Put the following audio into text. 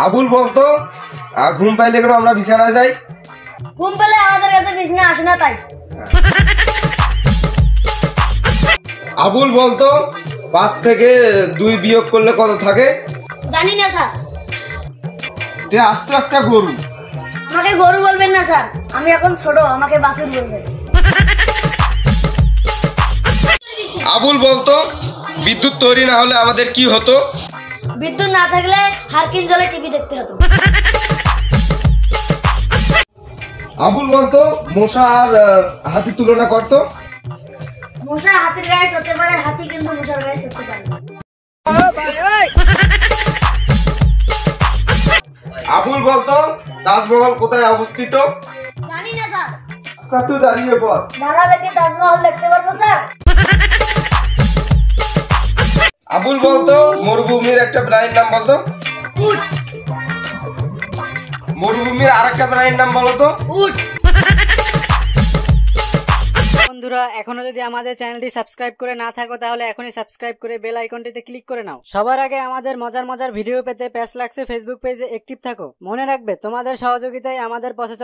আবুল বলতো ঘুম পাইলে কেন আমরা বিছানায় যাই? ঘুম পেলে আমাদের কাছে বিছানা আসে না তাই। আবুল বলতো 5 থেকে 2 বিয়োগ করলে কত থাকে? জানি না স্যার। তুই আস্ত একটা গরু। আমাকে গরু বলবেন না স্যার, আমি এখন ছোট, আমাকে বাছুর বলবেন। আবুল বলতো বিদ্যুৎ তৈরি না হলে আমাদের কি হতো? বিদ্যুৎ না থাকলে হারকিন জ্বলে টিভি দেখতে হতো। আবুল বলতো মশা আর হাতি তুলনা করতো। মশা হাতির গায়ে চড়তে পারে, হাতি কিন্তু মশার গায়ে চড়তে পারে না। আবুল বলতো তাজমহল কোথায় অবস্থিত? জানি না স্যার। কত দাঁড়িয়ে বল। দাঁড়ালে কি তাজমহল দেখতে পারবো স্যার? আবুল বলতো মরুভূমির একটা প্রাণীর নাম বলতো। উট। মরুভূমির আরেকটা প্রাণীর নাম বলতো। উট। বন্ধুরা, এখনো যদি আমাদের চ্যানেলটি সাবস্ক্রাইব করে না থাকো তাহলে এখনই সাবস্ক্রাইব করে বেল আইকনটিতে ক্লিক করে নাও। সবার আগে আমাদের মজার মজার ভিডিও পেতে প্যাশ লাগছে ফেসবুক পেজে অ্যাক্টিভ থাকো। মনে রাখবে, তোমাদের সহযোগিতায় আমাদের পথে চলা